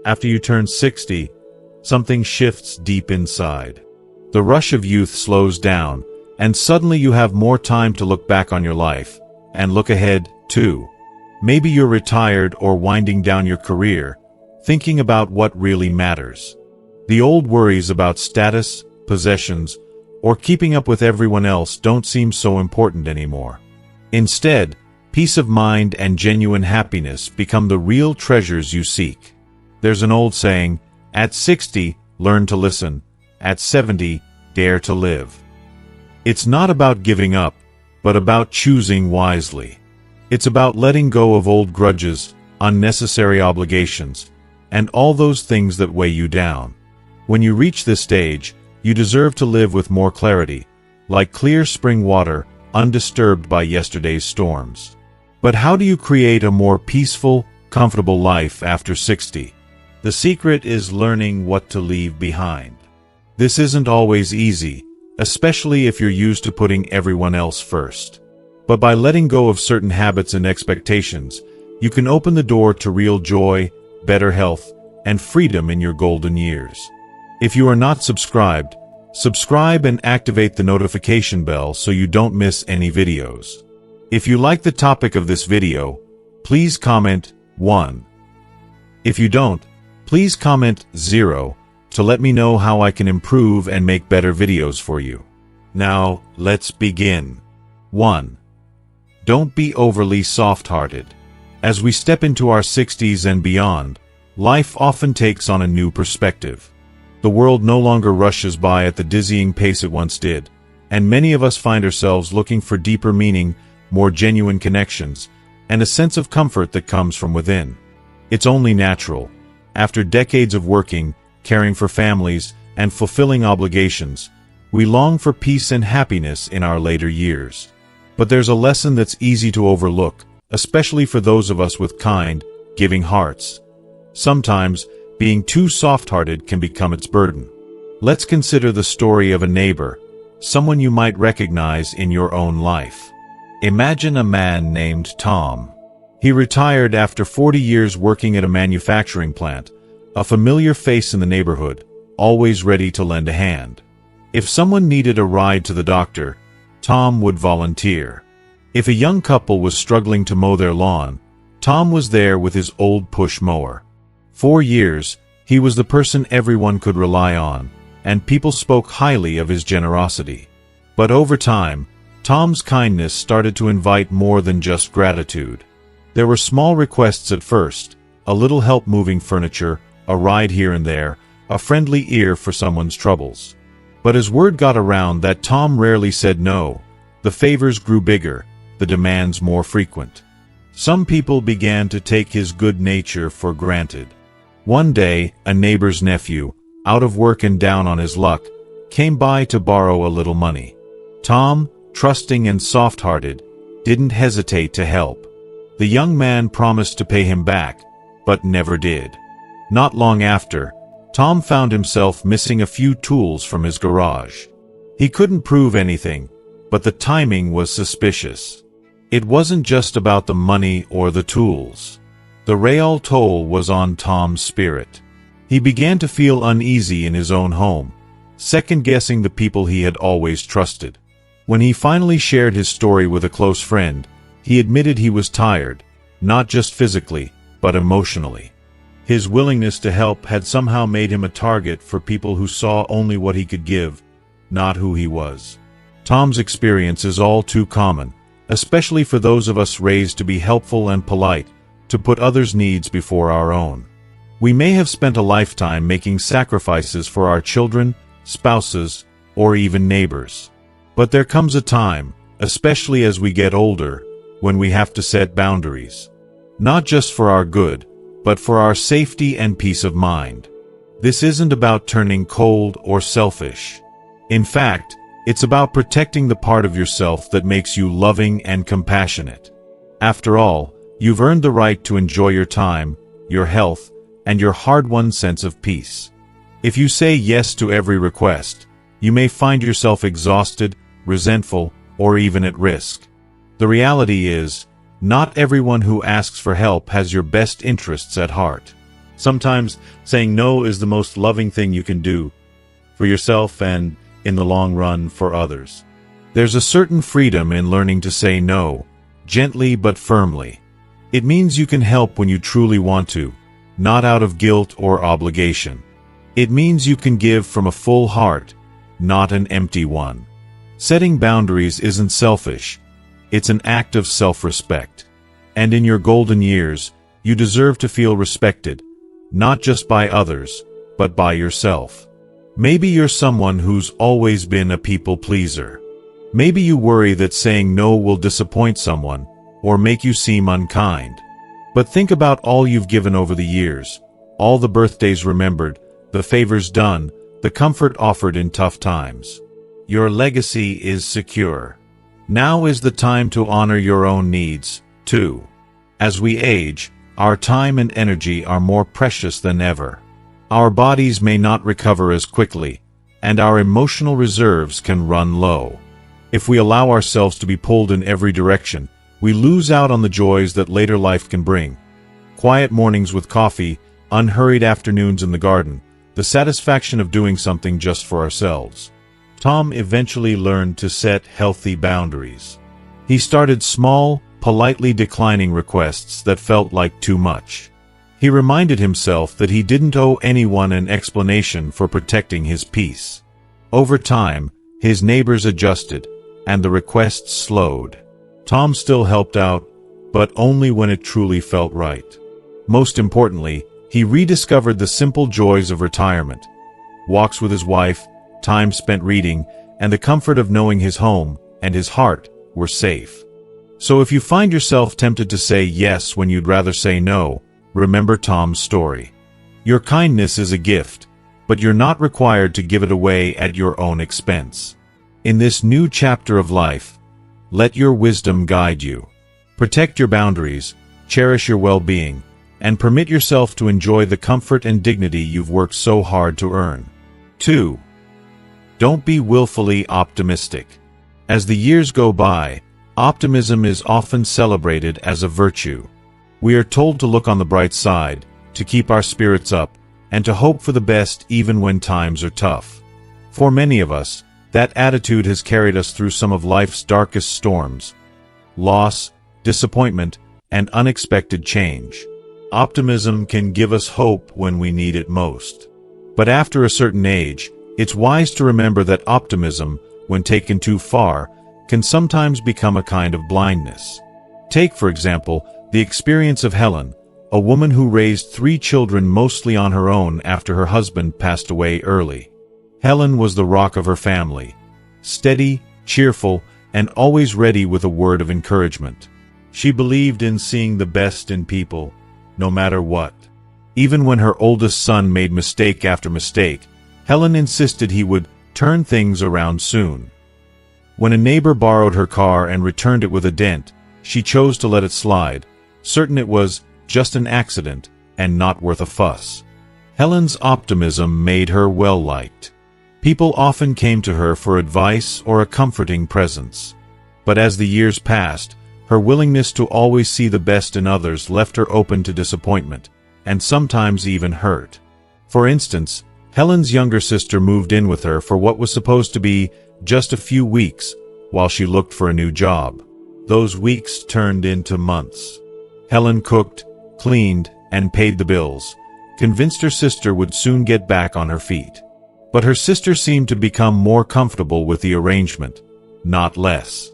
After you turn 60, something shifts deep inside. The rush of youth slows down, and suddenly you have more time to look back on your life, and look ahead, too. Maybe you're retired or winding down your career, thinking about what really matters. The old worries about status, possessions, or keeping up with everyone else don't seem so important anymore. Instead, peace of mind and genuine happiness become the real treasures you seek. There's an old saying, at 60, learn to listen. At 70, dare to live. It's not about giving up, but about choosing wisely. It's about letting go of old grudges, unnecessary obligations, and all those things that weigh you down. When you reach this stage, you deserve to live with more clarity, like clear spring water, undisturbed by yesterday's storms. But how do you create a more peaceful, comfortable life after 60? The secret is learning what to leave behind. This isn't always easy, especially if you're used to putting everyone else first. But by letting go of certain habits and expectations, you can open the door to real joy, better health, and freedom in your golden years. If you are not subscribed, subscribe and activate the notification bell so you don't miss any videos. If you like the topic of this video, please comment 1. If you don't, please comment 0 to let me know how I can improve and make better videos for you. Now, let's begin. 1. Don't be overly soft-hearted. As we step into our 60s and beyond, life often takes on a new perspective. The world no longer rushes by at the dizzying pace it once did, and many of us find ourselves looking for deeper meaning, more genuine connections, and a sense of comfort that comes from within. It's only natural. After decades of working, caring for families, and fulfilling obligations, we long for peace and happiness in our later years. But there's a lesson that's easy to overlook, especially for those of us with kind, giving hearts. Sometimes, being too soft-hearted can become its burden. Let's consider the story of a neighbor, someone you might recognize in your own life. Imagine a man named Tom. He retired after 40 years working at a manufacturing plant, a familiar face in the neighborhood, always ready to lend a hand. If someone needed a ride to the doctor, Tom would volunteer. If a young couple was struggling to mow their lawn, Tom was there with his old push mower. For years, he was the person everyone could rely on, and people spoke highly of his generosity. But over time, Tom's kindness started to invite more than just gratitude. There were small requests at first, a little help moving furniture, a ride here and there, a friendly ear for someone's troubles. But as word got around that Tom rarely said no, the favors grew bigger, the demands more frequent. Some people began to take his good nature for granted. One day, a neighbor's nephew, out of work and down on his luck, came by to borrow a little money. Tom, trusting and soft-hearted, didn't hesitate to help. The young man promised to pay him back, but never did. Not long after, Tom found himself missing a few tools from his garage. He couldn't prove anything, but the timing was suspicious. It wasn't just about the money or the tools. The real toll was on Tom's spirit. He began to feel uneasy in his own home, second-guessing the people he had always trusted. When he finally shared his story with a close friend, he admitted he was tired, not just physically, but emotionally. His willingness to help had somehow made him a target for people who saw only what he could give, not who he was. Tom's experience is all too common, especially for those of us raised to be helpful and polite, to put others' needs before our own. We may have spent a lifetime making sacrifices for our children, spouses, or even neighbors. But there comes a time, especially as we get older, when we have to set boundaries. Not just for our good, but for our safety and peace of mind. This isn't about turning cold or selfish. In fact, it's about protecting the part of yourself that makes you loving and compassionate. After all, you've earned the right to enjoy your time, your health, and your hard-won sense of peace. If you say yes to every request, you may find yourself exhausted, resentful, or even at risk. The reality is, not everyone who asks for help has your best interests at heart. Sometimes saying no is the most loving thing you can do for yourself and, in the long run, for others. There's a certain freedom in learning to say no, gently but firmly. It means you can help when you truly want to, not out of guilt or obligation. It means you can give from a full heart, not an empty one. Setting boundaries isn't selfish. It's an act of self-respect. And in your golden years, you deserve to feel respected, not just by others, but by yourself. Maybe you're someone who's always been a people pleaser. Maybe you worry that saying no will disappoint someone or make you seem unkind. But think about all you've given over the years, all the birthdays remembered, the favors done, the comfort offered in tough times. Your legacy is secure. Now is the time to honor your own needs, too. As we age, our time and energy are more precious than ever. Our bodies may not recover as quickly, and our emotional reserves can run low. If we allow ourselves to be pulled in every direction, we lose out on the joys that later life can bring. Quiet mornings with coffee, unhurried afternoons in the garden, the satisfaction of doing something just for ourselves. Tom eventually learned to set healthy boundaries. He started small, politely declining requests that felt like too much. He reminded himself that he didn't owe anyone an explanation for protecting his peace. Over time, his neighbors adjusted, and the requests slowed. Tom still helped out, but only when it truly felt right. Most importantly, he rediscovered the simple joys of retirement. Walks with his wife, time spent reading, and the comfort of knowing his home and his heart were safe. So if you find yourself tempted to say yes when you'd rather say no, remember Tom's story. Your kindness is a gift, but you're not required to give it away at your own expense. In this new chapter of life, let your wisdom guide you. Protect your boundaries, cherish your well-being, and permit yourself to enjoy the comfort and dignity you've worked so hard to earn. 2. Don't be willfully optimistic. As the years go by, optimism is often celebrated as a virtue. We are told to look on the bright side, to keep our spirits up, and to hope for the best even when times are tough. For many of us, that attitude has carried us through some of life's darkest storms: loss, disappointment, and unexpected change. Optimism can give us hope when we need it most. But after a certain age, it's wise to remember that optimism, when taken too far, can sometimes become a kind of blindness. Take, for example, the experience of Helen, a woman who raised 3 children mostly on her own after her husband passed away early. Helen was the rock of her family, steady, cheerful, and always ready with a word of encouragement. She believed in seeing the best in people, no matter what. Even when her oldest son made mistake after mistake, Helen insisted he would turn things around soon. When a neighbor borrowed her car and returned it with a dent, she chose to let it slide, certain it was just an accident and not worth a fuss. Helen's optimism made her well-liked. People often came to her for advice or a comforting presence. But as the years passed, her willingness to always see the best in others left her open to disappointment, and sometimes even hurt. For instance, Helen's younger sister moved in with her for what was supposed to be just a few weeks while she looked for a new job. Those weeks turned into months. Helen cooked, cleaned, and paid the bills, convinced her sister would soon get back on her feet. But her sister seemed to become more comfortable with the arrangement, not less.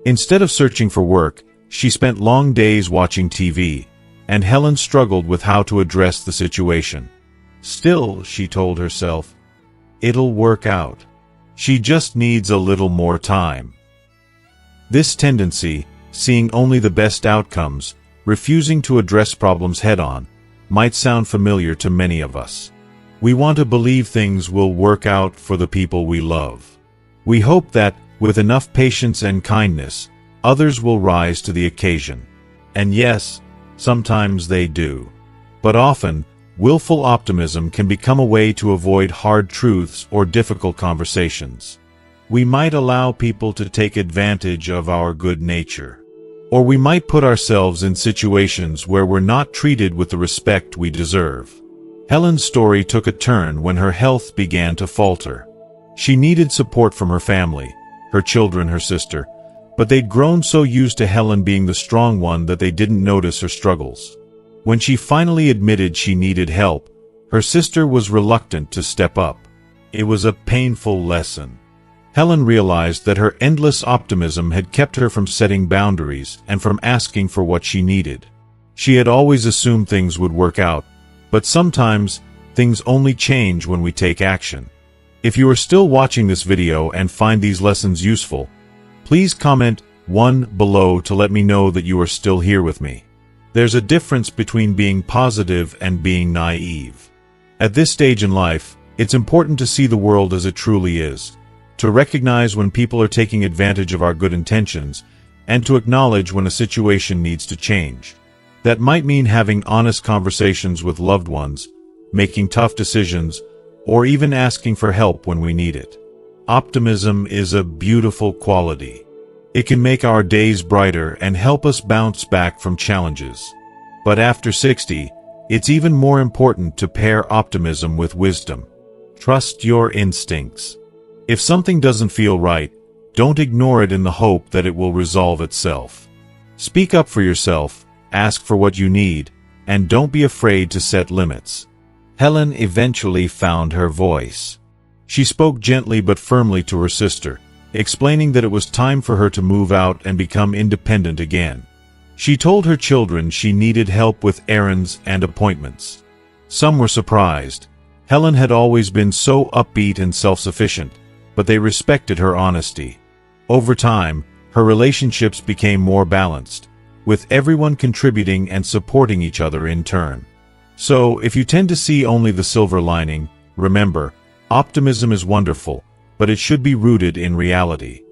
Instead of searching for work, she spent long days watching TV, and Helen struggled with how to address the situation. Still, she told herself, it'll work out. She just needs a little more time. This tendency, seeing only the best outcomes, refusing to address problems head-on, might sound familiar to many of us. We want to believe things will work out for the people we love. We hope that, with enough patience and kindness, others will rise to the occasion. And yes, sometimes they do. But often, willful optimism can become a way to avoid hard truths or difficult conversations. We might allow people to take advantage of our good nature. Or we might put ourselves in situations where we're not treated with the respect we deserve. Helen's story took a turn when her health began to falter. She needed support from her family, her children, her sister, but they'd grown so used to Helen being the strong one that they didn't notice her struggles. When she finally admitted she needed help, her sister was reluctant to step up. It was a painful lesson. Helen realized that her endless optimism had kept her from setting boundaries and from asking for what she needed. She had always assumed things would work out, but sometimes things only change when we take action. If you are still watching this video and find these lessons useful, please comment 1 below to let me know that you are still here with me. There's a difference between being positive and being naive. At this stage in life, it's important to see the world as it truly is, to recognize when people are taking advantage of our good intentions, and to acknowledge when a situation needs to change. That might mean having honest conversations with loved ones, making tough decisions, or even asking for help when we need it. Optimism is a beautiful quality. It can make our days brighter and help us bounce back from challenges. But after 60, it's even more important to pair optimism with wisdom. Trust your instincts. If something doesn't feel right, don't ignore it in the hope that it will resolve itself. Speak up for yourself, ask for what you need, and don't be afraid to set limits. Helen eventually found her voice. She spoke gently but firmly to her sister, explaining that it was time for her to move out and become independent again. She told her children she needed help with errands and appointments. Some were surprised. Helen had always been so upbeat and self-sufficient, but they respected her honesty. Over time, her relationships became more balanced, with everyone contributing and supporting each other in turn. So, if you tend to see only the silver lining, remember, optimism is wonderful, but it should be rooted in reality.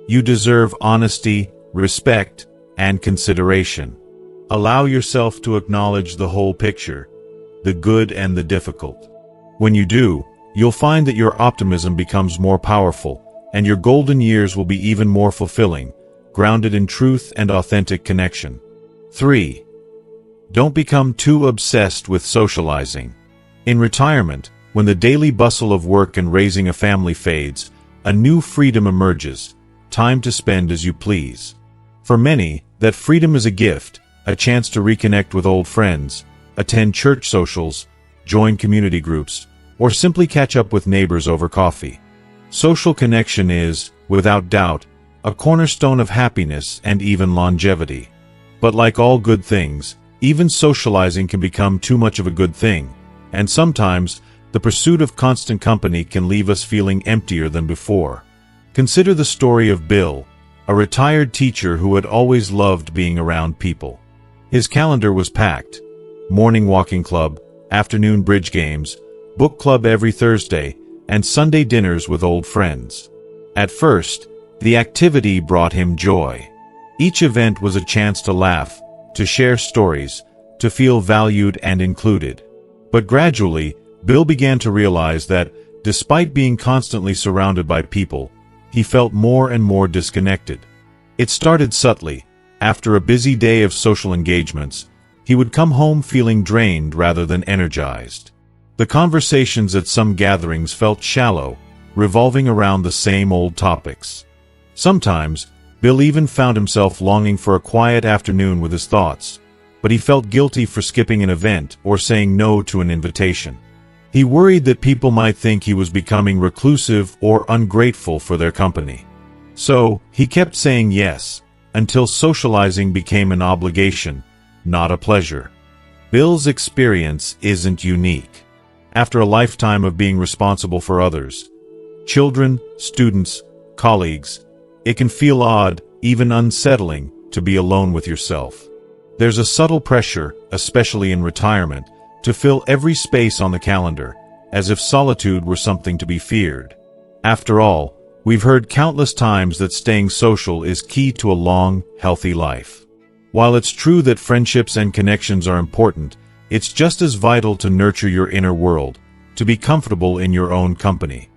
You deserve honesty, respect, and consideration. Allow yourself to acknowledge the whole picture, the good and the difficult. When you do, you'll find that your optimism becomes more powerful, and your golden years will be even more fulfilling, grounded in truth and authentic connection. 3. Don't become too obsessed with socializing. In retirement, when the daily bustle of work and raising a family fades, a new freedom emerges, time to spend as you please. For many, that freedom is a gift, a chance to reconnect with old friends, attend church socials, join community groups, or simply catch up with neighbors over coffee. Social connection is, without doubt, a cornerstone of happiness and even longevity. But like all good things, even socializing can become too much of a good thing, and sometimes the pursuit of constant company can leave us feeling emptier than before. Consider the story of Bill, a retired teacher who had always loved being around people. His calendar was packed: morning walking club, afternoon bridge games, book club every Thursday, and Sunday dinners with old friends. At first, the activity brought him joy. Each event was a chance to laugh, to share stories, to feel valued and included. But gradually, Bill began to realize that, despite being constantly surrounded by people, he felt more and more disconnected. It started subtly. After a busy day of social engagements, he would come home feeling drained rather than energized. The conversations at some gatherings felt shallow, revolving around the same old topics. Sometimes, Bill even found himself longing for a quiet afternoon with his thoughts, but he felt guilty for skipping an event or saying no to an invitation. He worried that people might think he was becoming reclusive or ungrateful for their company. So, he kept saying yes, until socializing became an obligation, not a pleasure. Bill's experience isn't unique. After a lifetime of being responsible for others, children, students, colleagues, it can feel odd, even unsettling, to be alone with yourself. There's a subtle pressure, especially in retirement, to fill every space on the calendar, as if solitude were something to be feared. After all, we've heard countless times that staying social is key to a long, healthy life. While it's true that friendships and connections are important, it's just as vital to nurture your inner world, to be comfortable in your own company.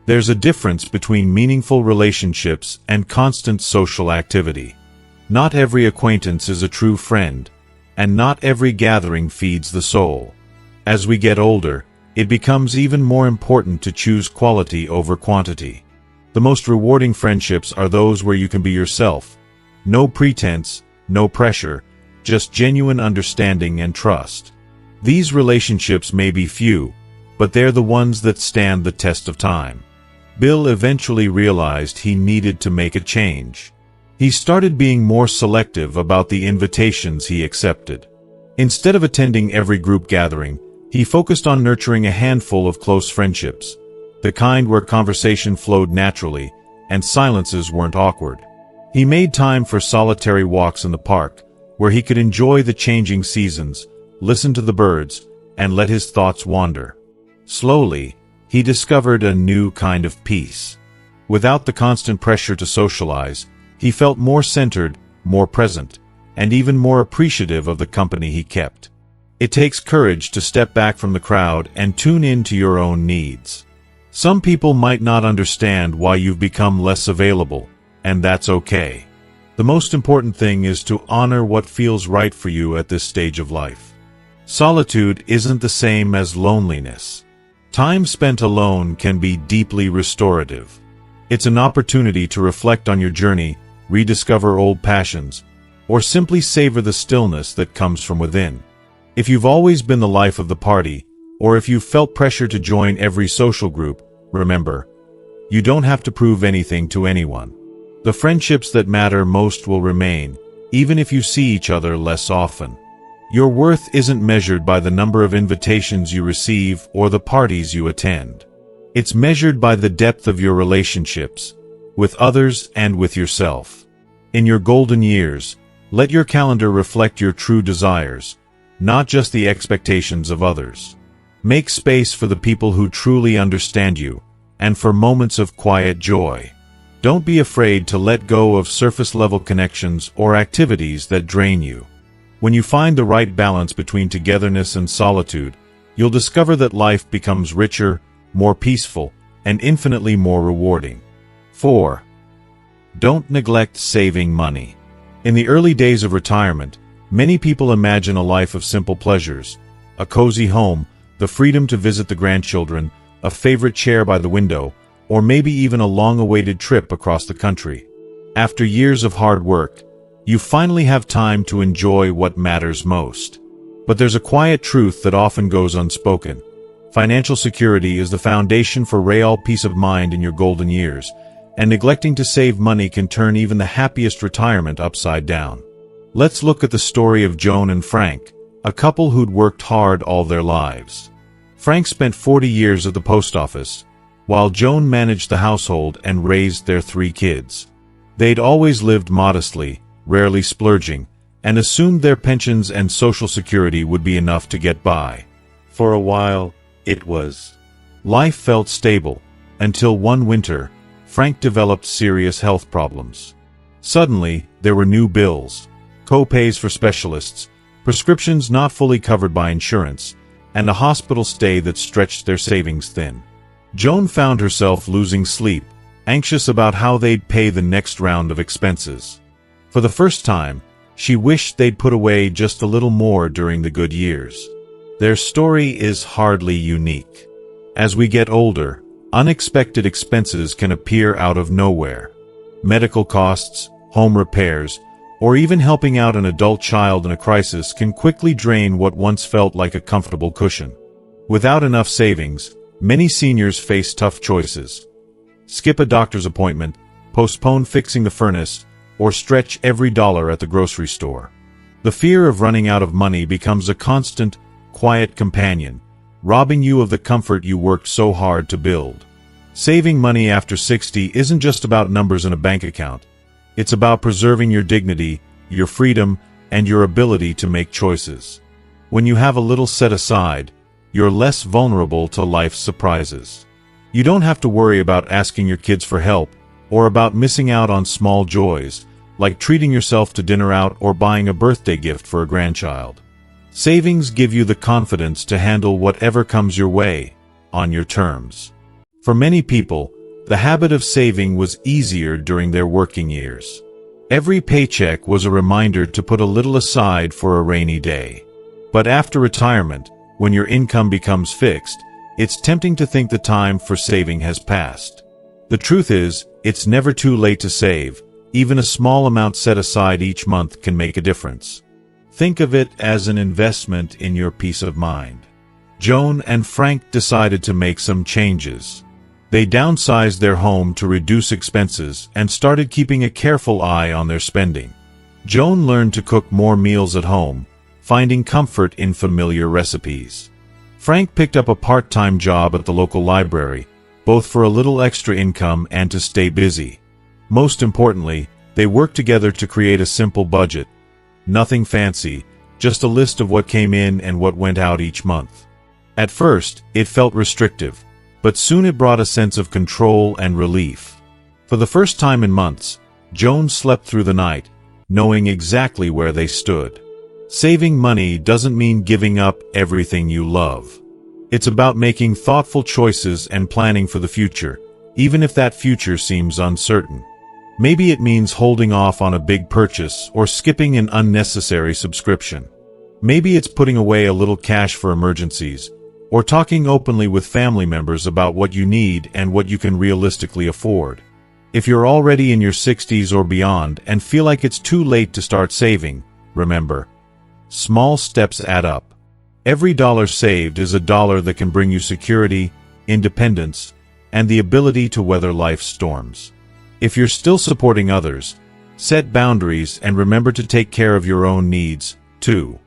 There's a difference between meaningful relationships and constant social activity. Not every acquaintance is a true friend, and not every gathering feeds the soul. As we get older, it becomes even more important to choose quality over quantity. The most rewarding friendships are those where you can be yourself. No pretense, no pressure, just genuine understanding and trust. These relationships may be few, but they're the ones that stand the test of time. Bill eventually realized he needed to make a change. He started being more selective about the invitations he accepted. Instead of attending every group gathering, he focused on nurturing a handful of close friendships, the kind where conversation flowed naturally and silences weren't awkward. He made time for solitary walks in the park, where he could enjoy the changing seasons, listen to the birds, and let his thoughts wander. Slowly, he discovered a new kind of peace. Without the constant pressure to socialize, he felt more centered, more present, and even more appreciative of the company he kept. It takes courage to step back from the crowd and tune in to your own needs. Some people might not understand why you've become less available, and that's okay. The most important thing is to honor what feels right for you at this stage of life. Solitude isn't the same as loneliness. Time spent alone can be deeply restorative. It's an opportunity to reflect on your journey, rediscover old passions, or simply savor the stillness that comes from within. If you've always been the life of the party, or if you've felt pressure to join every social group, remember, you don't have to prove anything to anyone. The friendships that matter most will remain, even if you see each other less often. Your worth isn't measured by the number of invitations you receive or the parties you attend. It's measured by the depth of your relationships, with others and with yourself. In your golden years, let your calendar reflect your true desires, not just the expectations of others. Make space for the people who truly understand you, and for moments of quiet joy. Don't be afraid to let go of surface-level connections or activities that drain you. When you find the right balance between togetherness and solitude, you'll discover that life becomes richer, more peaceful, and infinitely more rewarding. 4. Don't neglect saving money. In the early days of retirement, many people imagine a life of simple pleasures, a cozy home, the freedom to visit the grandchildren, a favorite chair by the window, or maybe even a long-awaited trip across the country. After years of hard work, you finally have time to enjoy what matters most. But there's a quiet truth that often goes unspoken. Financial security is the foundation for real peace of mind in your golden years, and neglecting to save money can turn even the happiest retirement upside down. Let's look at the story of Joan and Frank, a couple who'd worked hard all their lives. Frank spent 40 years at the post office, while Joan managed the household and raised their 3 kids. They'd always lived modestly, rarely splurging, and assumed their pensions and social security would be enough to get by. For a while, it was. Life felt stable, until one winter, Frank developed serious health problems. Suddenly, there were new bills, co-pays for specialists, prescriptions not fully covered by insurance, and a hospital stay that stretched their savings thin. Joan found herself losing sleep, anxious about how they'd pay the next round of expenses. For the first time, she wished they'd put away just a little more during the good years. Their story is hardly unique. As we get older, unexpected expenses can appear out of nowhere. Medical costs, home repairs, or even helping out an adult child in a crisis can quickly drain what once felt like a comfortable cushion. Without enough savings, many seniors face tough choices. Skip a doctor's appointment, postpone fixing the furnace, or stretch every dollar at the grocery store. The fear of running out of money becomes a constant, quiet companion, robbing you of the comfort you worked so hard to build. Saving money after 60 isn't just about numbers in a bank account. It's about preserving your dignity, your freedom, and your ability to make choices. When you have a little set aside, you're less vulnerable to life's surprises. You don't have to worry about asking your kids for help, or about missing out on small joys, like treating yourself to dinner out or buying a birthday gift for a grandchild. Savings give you the confidence to handle whatever comes your way, on your terms. For many people, the habit of saving was easier during their working years. Every paycheck was a reminder to put a little aside for a rainy day. But after retirement, When your income becomes fixed, it's tempting to think the time for saving has passed. The truth is, it's never too late to save. Even a small amount set aside each month can make a difference. Think of it as an investment in your peace of mind. Joan and Frank decided to make some changes. They downsized their home to reduce expenses and started keeping a careful eye on their spending. Joan learned to cook more meals at home, finding comfort in familiar recipes. Frank picked up a part-time job at the local library, both for a little extra income and to stay busy. Most importantly, they worked together to create a simple budget. Nothing fancy, just a list of what came in and what went out each month. At first, it felt restrictive, but soon it brought a sense of control and relief. For the first time in months, Joan slept through the night, knowing exactly where they stood. Saving money doesn't mean giving up everything you love. It's about making thoughtful choices and planning for the future, even if that future seems uncertain. Maybe it means holding off on a big purchase or skipping an unnecessary subscription. Maybe it's putting away a little cash for emergencies, or talking openly with family members about what you need and what you can realistically afford. If you're already in your 60s or beyond and feel like it's too late to start saving, remember, small steps add up. Every dollar saved is a dollar that can bring you security, independence, and the ability to weather life's storms. If you're still supporting others, set boundaries and remember to take care of your own needs, too.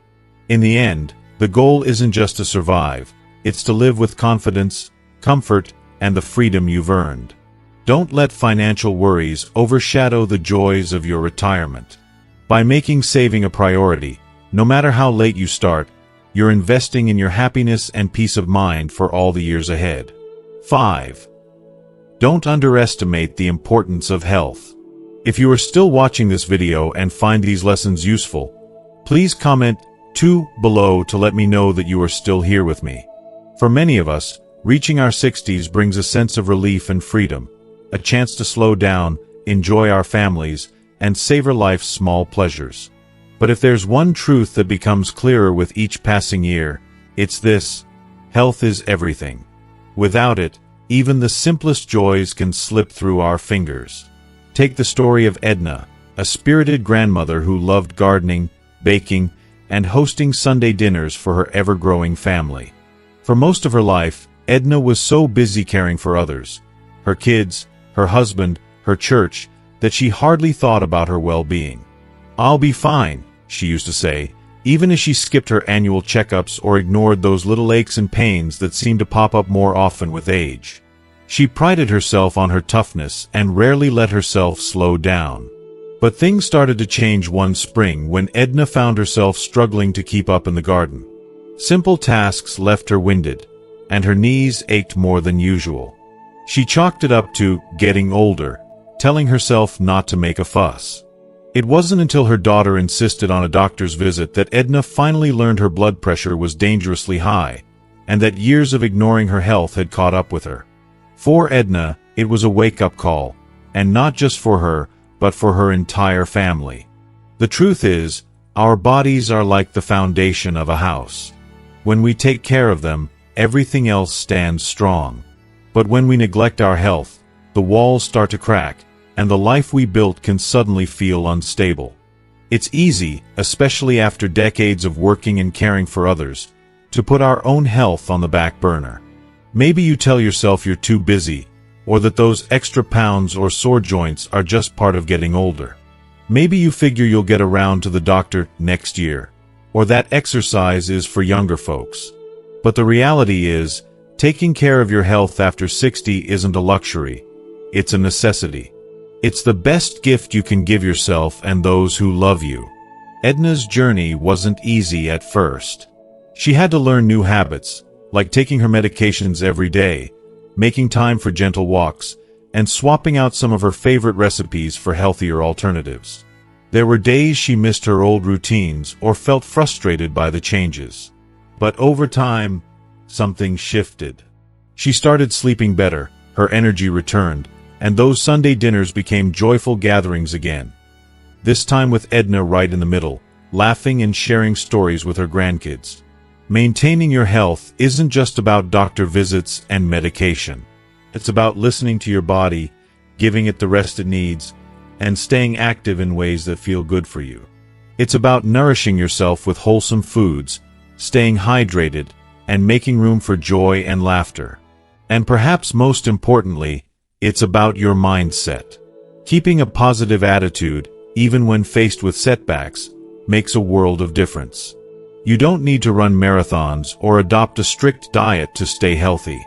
In the end, the goal isn't just to survive, it's to live with confidence, comfort, and the freedom you've earned. Don't let financial worries overshadow the joys of your retirement. By making saving a priority, no matter how late you start, you're investing in your happiness and peace of mind for all the years ahead. 5. Don't underestimate the importance of health. If you are still watching this video and find these lessons useful, please comment 2 below to let me know that you are still here with me. For many of us, reaching our 60s brings a sense of relief and freedom, a chance to slow down, enjoy our families, and savor life's small pleasures. But if there's one truth that becomes clearer with each passing year, it's this: health is everything. Without it, even the simplest joys can slip through our fingers. Take the story of Edna, a spirited grandmother who loved gardening, baking, and hosting Sunday dinners for her ever-growing family. For most of her life, Edna was so busy caring for others, her kids, her husband, her church, that she hardly thought about her well-being. "I'll be fine," she used to say, even as she skipped her annual checkups or ignored those little aches and pains that seemed to pop up more often with age. She prided herself on her toughness and rarely let herself slow down. But things started to change one spring when Edna found herself struggling to keep up in the garden. Simple tasks left her winded, and her knees ached more than usual. She chalked it up to getting older, telling herself not to make a fuss. It wasn't until her daughter insisted on a doctor's visit that Edna finally learned her blood pressure was dangerously high, and that years of ignoring her health had caught up with her. For Edna, it was a wake-up call, and not just for her, but for her entire family. The truth is, our bodies are like the foundation of a house. When we take care of them, everything else stands strong. But when we neglect our health, the walls start to crack, and the life we built can suddenly feel unstable. It's easy, especially after decades of working and caring for others, to put our own health on the back burner. Maybe you tell yourself you're too busy, or that those extra pounds or sore joints are just part of getting older. Maybe you figure you'll get around to the doctor next year, or that exercise is for younger folks. But the reality is, taking care of your health after 60 isn't a luxury, it's a necessity. It's the best gift you can give yourself and those who love you. Edna's journey wasn't easy at first. She had to learn new habits, like taking her medications every day, making time for gentle walks, and swapping out some of her favorite recipes for healthier alternatives. There were days she missed her old routines or felt frustrated by the changes. But over time, something shifted. She started sleeping better, her energy returned, and those Sunday dinners became joyful gatherings again. This time with Edna right in the middle, laughing and sharing stories with her grandkids. Maintaining your health isn't just about doctor visits and medication. It's about listening to your body, giving it the rest it needs, and staying active in ways that feel good for you. It's about nourishing yourself with wholesome foods, staying hydrated, and making room for joy and laughter. And perhaps most importantly, it's about your mindset. Keeping a positive attitude, even when faced with setbacks, makes a world of difference. You don't need to run marathons or adopt a strict diet to stay healthy.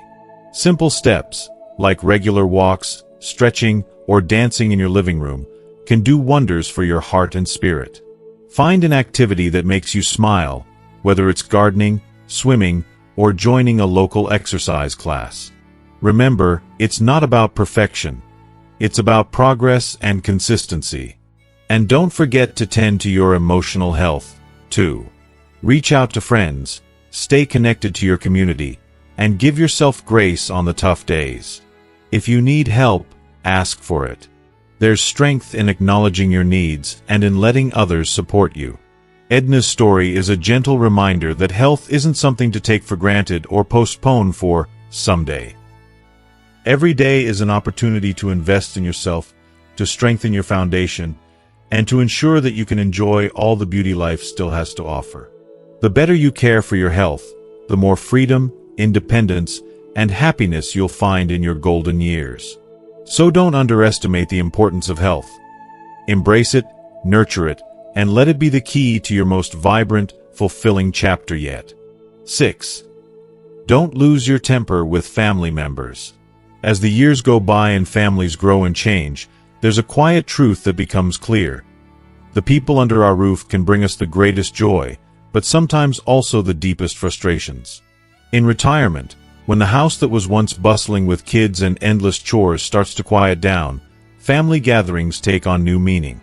Simple steps, like regular walks, stretching, or dancing in your living room, can do wonders for your heart and spirit. Find an activity that makes you smile, whether it's gardening, swimming, or joining a local exercise class. Remember, it's not about perfection. It's about progress and consistency. And don't forget to tend to your emotional health, too. Reach out to friends, stay connected to your community, and give yourself grace on the tough days. If you need help, ask for it. There's strength in acknowledging your needs and in letting others support you. Edna's story is a gentle reminder that health isn't something to take for granted or postpone for someday. Every day is an opportunity to invest in yourself, to strengthen your foundation, and to ensure that you can enjoy all the beauty life still has to offer. The better you care for your health, the more freedom, independence, and happiness you'll find in your golden years. So don't underestimate the importance of health. Embrace it, nurture it, and let it be the key to your most vibrant, fulfilling chapter yet. 6. Don't lose your temper with family members. As the years go by and families grow and change, there's a quiet truth that becomes clear. The people under our roof can bring us the greatest joy, but sometimes also the deepest frustrations. In retirement, when the house that was once bustling with kids and endless chores starts to quiet down, family gatherings take on new meaning.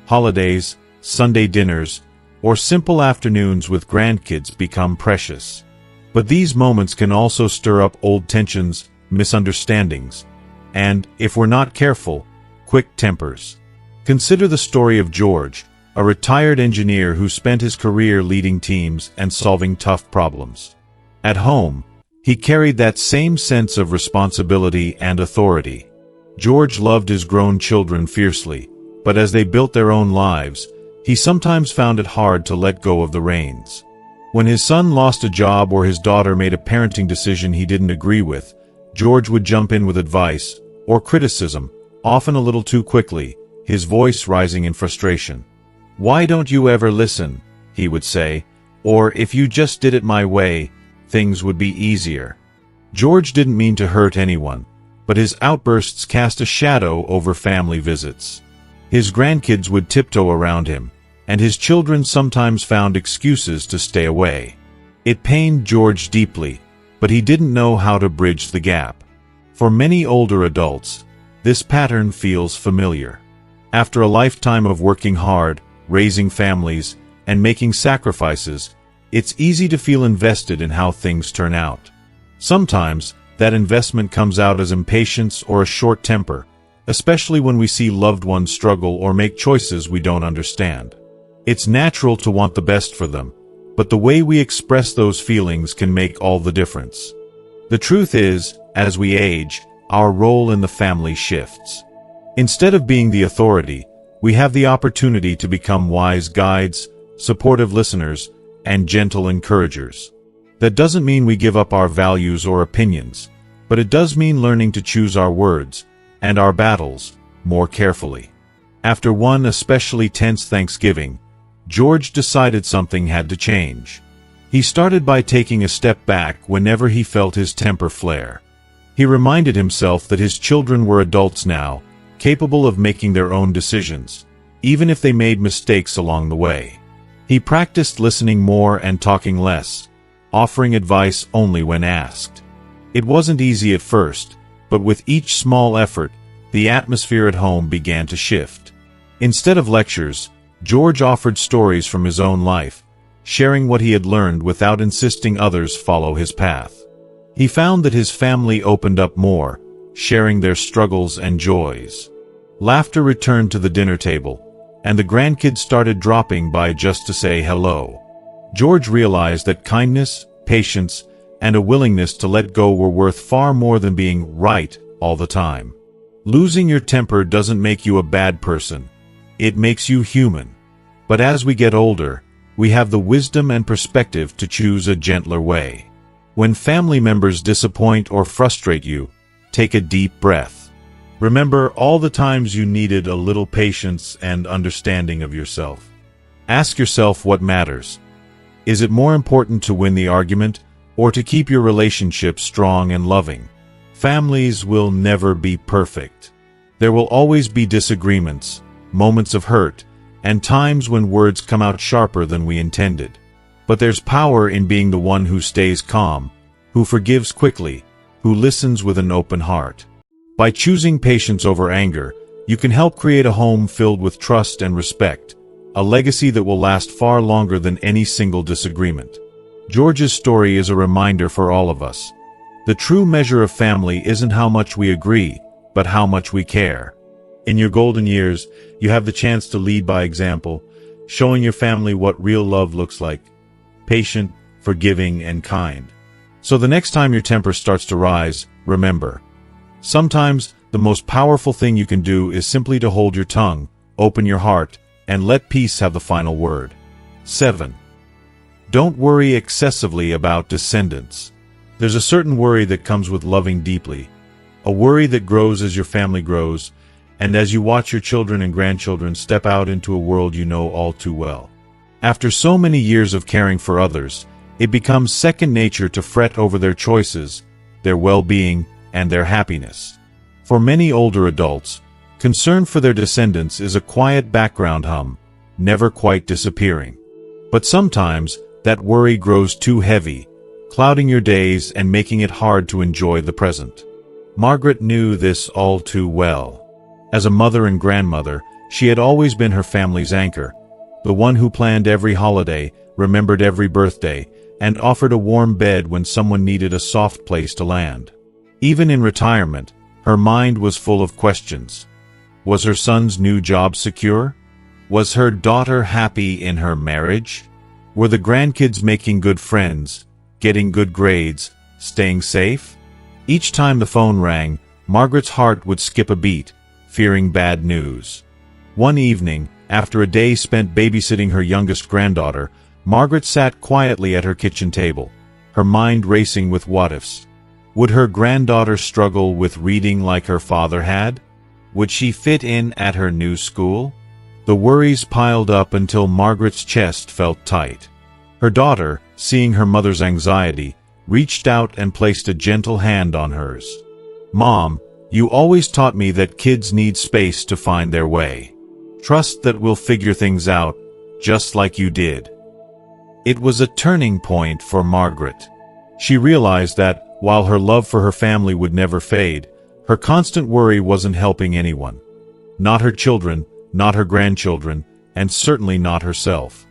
Holidays, Sunday dinners, or simple afternoons with grandkids become precious. But these moments can also stir up old tensions, misunderstandings, and, if we're not careful, quick tempers. Consider the story of George, a retired engineer who spent his career leading teams and solving tough problems. At home, he carried that same sense of responsibility and authority. George loved his grown children fiercely, but as they built their own lives, he sometimes found it hard to let go of the reins. When his son lost a job or his daughter made a parenting decision he didn't agree with, George would jump in with advice or criticism, often a little too quickly, his voice rising in frustration. "Why don't you ever listen?" he would say, or "if you just did it my way, things would be easier." George didn't mean to hurt anyone, but his outbursts cast a shadow over family visits. His grandkids would tiptoe around him, and his children sometimes found excuses to stay away. It pained George deeply, but he didn't know how to bridge the gap. For many older adults, this pattern feels familiar. After a lifetime of working hard, raising families, and making sacrifices, it's easy to feel invested in how things turn out. Sometimes, that investment comes out as impatience or a short temper, especially when we see loved ones struggle or make choices we don't understand. It's natural to want the best for them, but the way we express those feelings can make all the difference. The truth is, as we age, our role in the family shifts. Instead of being the authority, we have the opportunity to become wise guides, supportive listeners, and gentle encouragers. That doesn't mean we give up our values or opinions, but it does mean learning to choose our words and our battles more carefully. After one especially tense Thanksgiving, George decided something had to change. He started by taking a step back whenever he felt his temper flare. He reminded himself that his children were adults now, capable of making their own decisions, even if they made mistakes along the way. He practiced listening more and talking less, offering advice only when asked. It wasn't easy at first, but with each small effort, the atmosphere at home began to shift. Instead of lectures, George offered stories from his own life, sharing what he had learned without insisting others follow his path. He found that his family opened up more, sharing their struggles and joys. Laughter returned to the dinner table, and the grandkids started dropping by just to say hello. George realized that kindness, patience, and a willingness to let go were worth far more than being right all the time. Losing your temper doesn't make you a bad person. It makes you human. But as we get older, we have the wisdom and perspective to choose a gentler way. When family members disappoint or frustrate you, take a deep breath. Remember all the times you needed a little patience and understanding of yourself. Ask yourself what matters. Is it more important to win the argument or to keep your relationship strong and loving? Families will never be perfect. There will always be disagreements, moments of hurt, and times when words come out sharper than we intended. But there's power in being the one who stays calm, who forgives quickly, who listens with an open heart. By choosing patience over anger, you can help create a home filled with trust and respect, a legacy that will last far longer than any single disagreement. George's story is a reminder for all of us. The true measure of family isn't how much we agree, but how much we care. In your golden years, you have the chance to lead by example, showing your family what real love looks like: patient, forgiving, and kind. So the next time your temper starts to rise, remember, sometimes the most powerful thing you can do is simply to hold your tongue, open your heart, and let peace have the final word. 7. Don't worry excessively about descendants. There's a certain worry that comes with loving deeply, a worry that grows as your family grows, and as you watch your children and grandchildren step out into a world you know all too well. After so many years of caring for others, it becomes second nature to fret over their choices, their well-being, and their happiness. For many older adults, concern for their descendants is a quiet background hum, never quite disappearing. But sometimes, that worry grows too heavy, clouding your days and making it hard to enjoy the present. Margaret knew this all too well. As a mother and grandmother, she had always been her family's anchor, the one who planned every holiday, remembered every birthday, and offered a warm bed when someone needed a soft place to land. Even in retirement, her mind was full of questions. Was her son's new job secure? Was her daughter happy in her marriage? Were the grandkids making good friends, getting good grades, staying safe? Each time the phone rang, Margaret's heart would skip a beat, fearing bad news. One evening, after a day spent babysitting her youngest granddaughter, Margaret sat quietly at her kitchen table, her mind racing with what-ifs. Would her granddaughter struggle with reading like her father had? Would she fit in at her new school? The worries piled up until Margaret's chest felt tight. Her daughter, seeing her mother's anxiety, reached out and placed a gentle hand on hers. "Mom, you always taught me that kids need space to find their way. Trust that we'll figure things out, just like you did." It was a turning point for Margaret. She realized that, while her love for her family would never fade, her constant worry wasn't helping anyone. Not her children, not her grandchildren, and certainly not herself.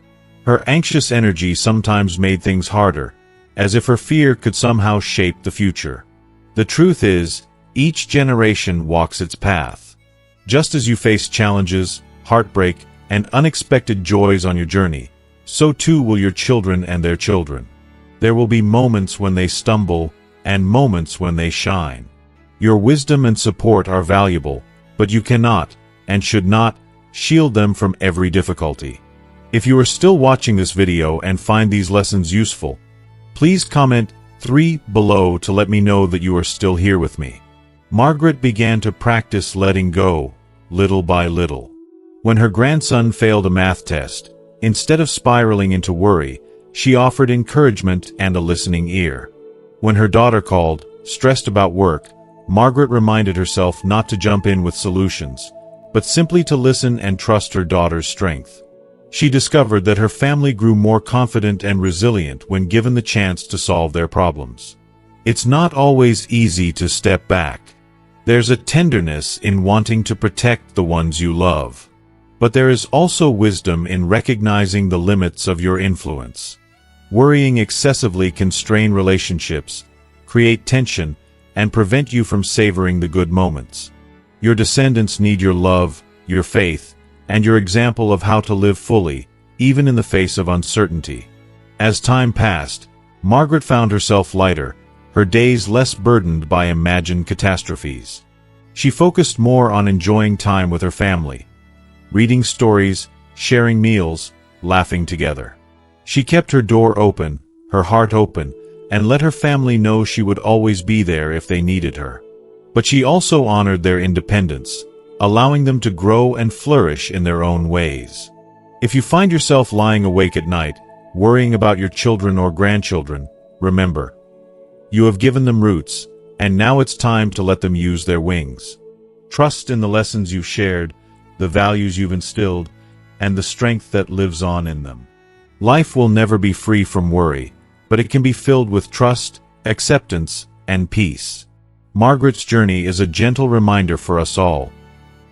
Her anxious energy sometimes made things harder, as if her fear could somehow shape the future. The truth is, each generation walks its path. Just as you face challenges, heartbreak, and unexpected joys on your journey, so too will your children and their children. There will be moments when they stumble, and moments when they shine. Your wisdom and support are valuable, but you cannot, and should not, shield them from every difficulty. If you are still watching this video and find these lessons useful, please comment 3 below to let me know that you are still here with me. Margaret began to practice letting go, little by little. When her grandson failed a math test, instead of spiraling into worry, she offered encouragement and a listening ear. When her daughter called, stressed about work, Margaret reminded herself not to jump in with solutions, but simply to listen and trust her daughter's strength. She discovered that her family grew more confident and resilient when given the chance to solve their problems. It's not always easy to step back. There's a tenderness in wanting to protect the ones you love. But there is also wisdom in recognizing the limits of your influence. Worrying excessively can strain relationships, create tension, and prevent you from savoring the good moments. Your descendants need your love, your faith, and your example of how to live fully, even in the face of uncertainty. As time passed, Margaret found herself lighter, her days less burdened by imagined catastrophes. She focused more on enjoying time with her family, reading stories, sharing meals, laughing together. She kept her door open, her heart open, and let her family know she would always be there if they needed her. But she also honored their independence, allowing them to grow and flourish in their own ways. If you find yourself lying awake at night, worrying about your children or grandchildren, remember, you have given them roots, and now it's time to let them use their wings. Trust in the lessons you've shared, the values you've instilled, and the strength that lives on in them. Life will never be free from worry, but it can be filled with trust, acceptance, and peace. Margaret's journey is a gentle reminder for us all.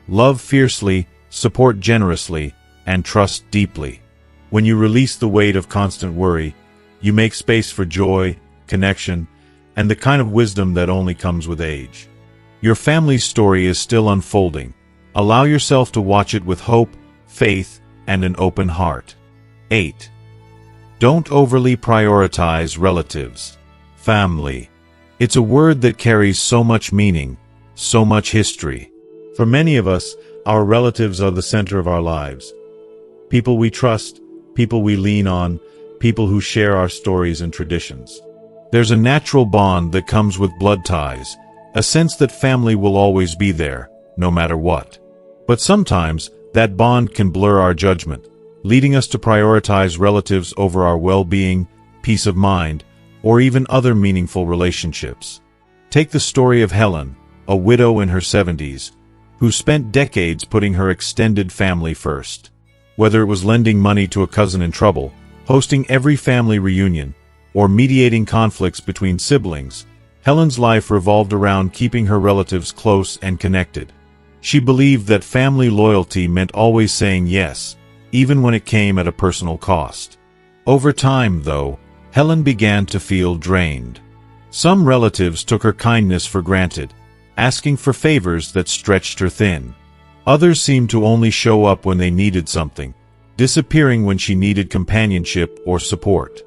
Love fiercely, support generously, and trust deeply. When you release the weight of constant worry, you make space for joy, connection, and the kind of wisdom that only comes with age. Your family's story is still unfolding. Allow yourself to watch it with hope, faith, and an open heart. 8. Don't overly prioritize relatives. Family. It's a word that carries so much meaning, so much history. For many of us, our relatives are the center of our lives. People we trust, people we lean on, people who share our stories and traditions. There's a natural bond that comes with blood ties, a sense that family will always be there, no matter what. But sometimes, that bond can blur our judgment, leading us to prioritize relatives over our well-being, peace of mind, or even other meaningful relationships. Take the story of Helen, a widow in her 70s, who spent decades putting her extended family first. Whether it was lending money to a cousin in trouble, hosting every family reunion, or mediating conflicts between siblings, Helen's life revolved around keeping her relatives close and connected. She believed that family loyalty meant always saying yes, even when it came at a personal cost. Over time, though, Helen began to feel drained. Some relatives took her kindness for granted, asking for favors that stretched her thin. Others seemed to only show up when they needed something, disappearing when she needed companionship or support.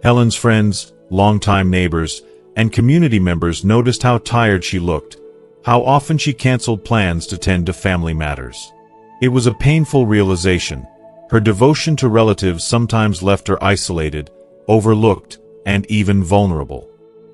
Helen's friends, longtime neighbors, and community members noticed how tired she looked, how often she canceled plans to tend to family matters. It was a painful realization. Her devotion to relatives sometimes left her isolated, overlooked, and even vulnerable.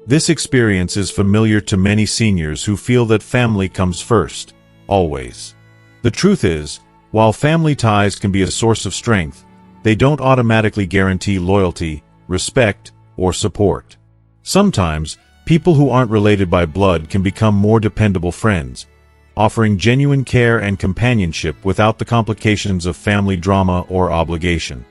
This experience is familiar to many seniors who feel that family comes first, always. The truth is, while family ties can be a source of strength, they don't automatically guarantee loyalty, respect, or support. Sometimes, people who aren't related by blood can become more dependable friends, offering genuine care and companionship without the complications of family drama or obligation.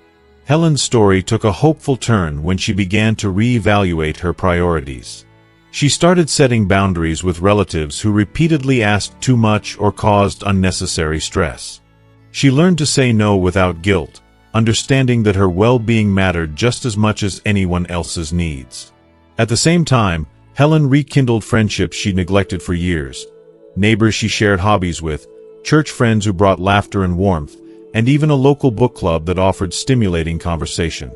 Helen's story took a hopeful turn when she began to reevaluate her priorities. She started setting boundaries with relatives who repeatedly asked too much or caused unnecessary stress. She learned to say no without guilt, understanding that her well-being mattered just as much as anyone else's needs. At the same time, Helen rekindled friendships she neglected for years, neighbors she shared hobbies with, church friends who brought laughter and warmth, and even a local book club that offered stimulating conversation.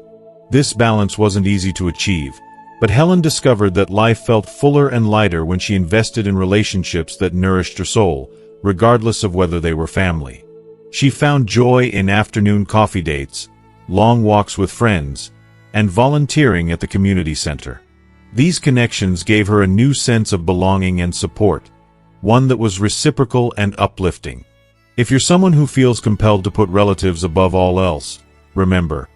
This balance wasn't easy to achieve, but Helen discovered that life felt fuller and lighter when she invested in relationships that nourished her soul, regardless of whether they were family. She found joy in afternoon coffee dates, long walks with friends, and volunteering at the community center. These connections gave her a new sense of belonging and support, one that was reciprocal and uplifting. If you're someone who feels compelled to put relatives above all else, remember,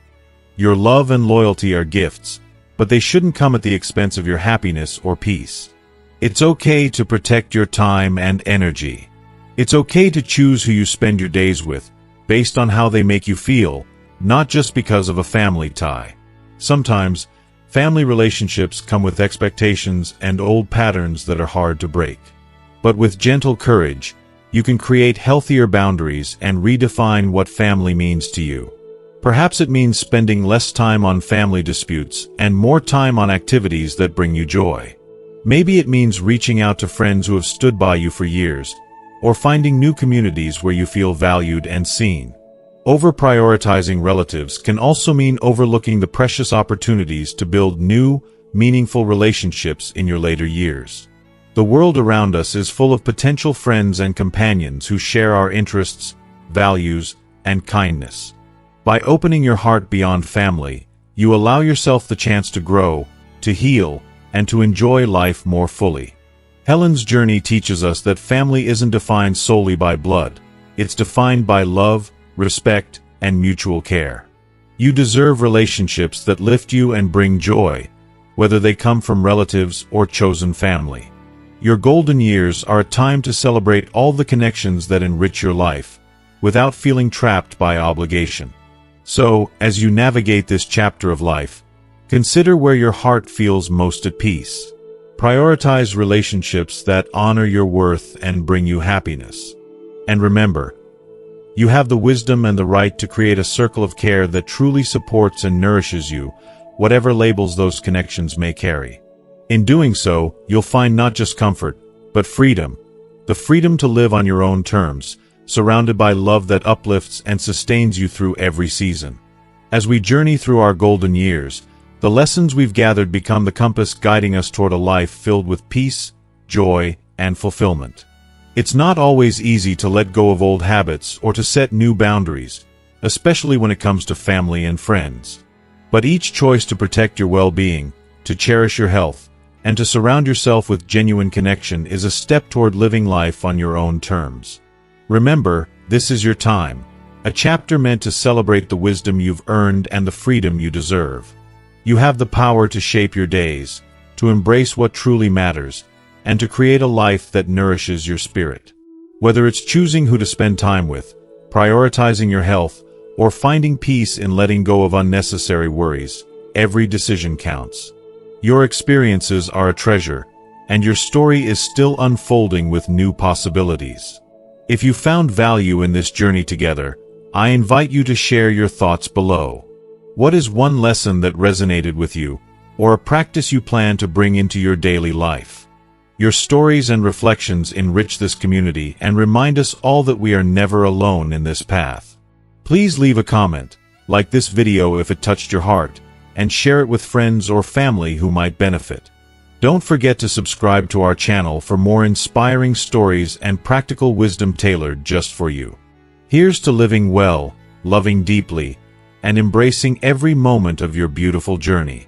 your love and loyalty are gifts, but they shouldn't come at the expense of your happiness or peace. It's okay to protect your time and energy. It's okay to choose who you spend your days with, based on how they make you feel, not just because of a family tie. Sometimes, family relationships come with expectations and old patterns that are hard to break. But with gentle courage, you can create healthier boundaries and redefine what family means to you. Perhaps it means spending less time on family disputes and more time on activities that bring you joy. Maybe it means reaching out to friends who have stood by you for years, or finding new communities where you feel valued and seen. Over-prioritizing relatives can also mean overlooking the precious opportunities to build new, meaningful relationships in your later years. The world around us is full of potential friends and companions who share our interests, values, and kindness. By opening your heart beyond family, you allow yourself the chance to grow, to heal, and to enjoy life more fully. Helen's journey teaches us that family isn't defined solely by blood. It's defined by love, respect, and mutual care. You deserve relationships that lift you and bring joy, whether they come from relatives or chosen family. Your golden years are a time to celebrate all the connections that enrich your life, without feeling trapped by obligation. So, as you navigate this chapter of life, consider where your heart feels most at peace. Prioritize relationships that honor your worth and bring you happiness. And remember, you have the wisdom and the right to create a circle of care that truly supports and nourishes you, whatever labels those connections may carry. In doing so, you'll find not just comfort, but freedom. The freedom to live on your own terms, surrounded by love that uplifts and sustains you through every season. As we journey through our golden years, the lessons we've gathered become the compass guiding us toward a life filled with peace, joy, and fulfillment. It's not always easy to let go of old habits or to set new boundaries, especially when it comes to family and friends. But each choice to protect your well-being, to cherish your health, and to surround yourself with genuine connection is a step toward living life on your own terms. Remember, this is your time, a chapter meant to celebrate the wisdom you've earned and the freedom you deserve. You have the power to shape your days, to embrace what truly matters, and to create a life that nourishes your spirit. Whether it's choosing who to spend time with, prioritizing your health, or finding peace in letting go of unnecessary worries, every decision counts. Your experiences are a treasure, and your story is still unfolding with new possibilities. If you found value in this journey together, I invite you to share your thoughts below. What is one lesson that resonated with you, or a practice you plan to bring into your daily life? Your stories and reflections enrich this community and remind us all that we are never alone in this path. Please leave a comment, like this video if it touched your heart, and share it with friends or family who might benefit. Don't forget to subscribe to our channel for more inspiring stories and practical wisdom tailored just for you. Here's to living well, loving deeply, and embracing every moment of your beautiful journey.